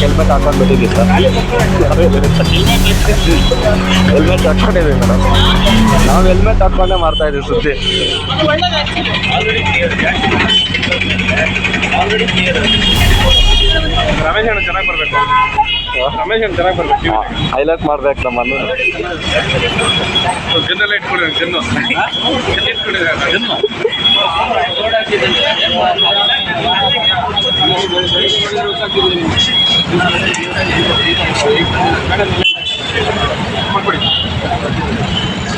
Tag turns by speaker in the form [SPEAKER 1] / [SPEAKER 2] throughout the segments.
[SPEAKER 1] Helmet ಹಾಕೊಂಡು ಬಿಟ್ಟಿದ್ದೀವಿ sir. Helmet ಹಾಕೊಂಡಿದ್ದೀವಿ ಮೇಡಮ್. ನಾವು ಹೆಲ್ಮೆಟ್ ಹಾಕೊಂಡೇ ಮಾಡ್ತಾ ಇದ್ದೀವಿ ಸುದ್ದಿ.
[SPEAKER 2] ರಮೇಶ್ ಅಣ್ಣ ಚೆನ್ನಾಗಿ ಬರಬೇಕು. ರಮೇಶ್ ಅಣ್ಣ ಚೆನ್ನಾಗಿ ಬರಬೇಕು.
[SPEAKER 1] ಹೈಲೈಟ್ ಮಾಡ್ಬೇಕು ನಮ್ಮನ್ನು.
[SPEAKER 2] ಜನ್ನೆಲ್ಲ ಇಟ್ಕೊಡಿ. ಜನ್ನು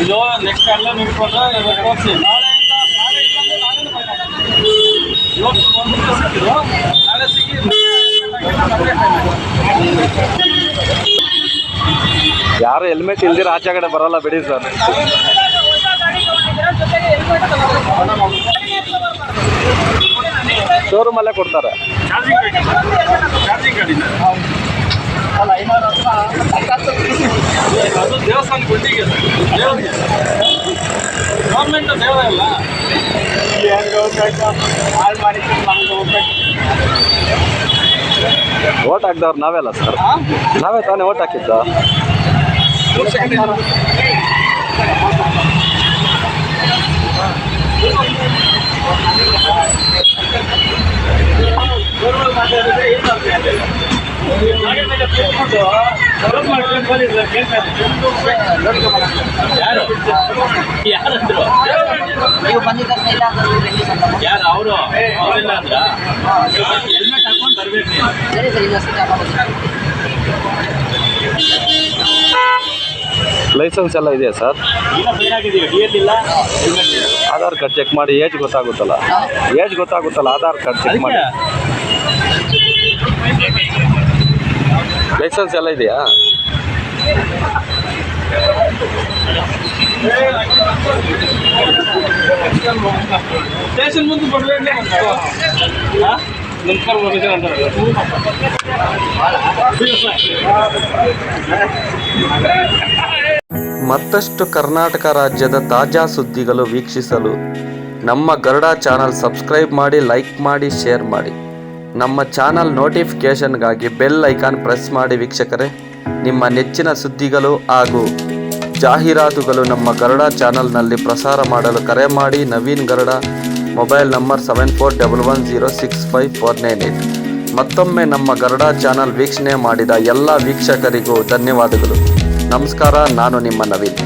[SPEAKER 2] ಇದು ನೆಕ್ಸ್ಟ್ ಎಲ್ಲ ನಿಂತ್ಕೊಂಡ್ರೆ ತೋರಿಸಿ. ನಾಳೆ ಸಿಕ್ಕಿ
[SPEAKER 1] ಯಾರು ಹೆಲ್ಮೆಟ್ ಇಲ್ದಿರ ಆಚೆ ಕಡೆ ಬರಲ್ಲ ಬಿಡಿ ಸರ್. ಶೋರೂಮಲ್ಲೇ ಕೊಡ್ತಾರೆ.
[SPEAKER 2] ಚಾರ್ಜಿಂಗ್ ಗಾಡಿನ ಅದು ದೇವಸ್ಥಾನ ಗುಡ್ಡಿಗೆ ದೇವರಿಗೆ ಗೌರ್ಮೆಂಟ್ ದೇವ ಇಲ್ಲ.
[SPEAKER 1] ಓಟ್ ಹಾಕ್ದವ್ರು ನಾವೆಲ್ಲ ಸರ್. ನಾವೇ ತಾನೇ ಓಟ್ ಹಾಕಿದ್ದ.
[SPEAKER 2] ಯಾರು ಅವರು ಅವರೆಲ್ಲ ಅಂದ್ರ ಹೆಲ್ಮೆಟ್ ಹಾಕೊಂಡು ಬರ್ಬೇಕು.
[SPEAKER 1] ಲೈಸೆನ್ಸ್ ಎಲ್ಲ ಇದೆಯಾ ಸರ್? ಆಧಾರ್ ಕಾರ್ಡ್ ಚೆಕ್ ಮಾಡಿ. ಏಜ್ ಗೊತ್ತಾಗುತ್ತಲ್ಲ, ಆಧಾರ್ ಕಾರ್ಡ್ ಚೆಕ್ ಮಾಡಿ. ಲೈಸೆನ್ಸ್ ಎಲ್ಲ ಇದೆಯಾ?
[SPEAKER 2] ಸ್ಟೇಷನ್ ಮುಂದೆ
[SPEAKER 1] ಮತ್ತಷ್ಟು ಕರ್ನಾಟಕ ರಾಜ್ಯದ ತಾಜಾ ಸುದ್ದಿಗಳು ವೀಕ್ಷಿಸಲು ನಮ್ಮ ಗರುಡ ಚಾನಲ್ ಸಬ್ಸ್ಕ್ರೈಬ್ ಮಾಡಿ, ಲೈಕ್ ಮಾಡಿ, ಶೇರ್ ಮಾಡಿ. ನಮ್ಮ ಚಾನಲ್ ನೋಟಿಫಿಕೇಷನ್ಗಾಗಿ ಬೆಲ್ ಐಕಾನ್ ಪ್ರೆಸ್ ಮಾಡಿ. ವೀಕ್ಷಕರೇ, ನಿಮ್ಮ ನೆಚ್ಚಿನ ಸುದ್ದಿಗಳು ಹಾಗೂ ಜಾಹೀರಾತುಗಳು ನಮ್ಮ ಗರುಡ ಚಾನಲ್ನಲ್ಲಿ ಪ್ರಸಾರ ಮಾಡಲು ಕರೆ ಮಾಡಿ. Naveen Garuda, mobile number 7411065498. ಮತ್ತೊಮ್ಮೆ ನಮ್ಮ ಗರುಡ ಚಾನಲ್ ವೀಕ್ಷಣೆ ಮಾಡಿದ ಎಲ್ಲ ವೀಕ್ಷಕರಿಗೂ ಧನ್ಯವಾದಗಳು. ನಮಸ್ಕಾರ. ನಾನು ನಿಮ್ಮ ನವೀನ್.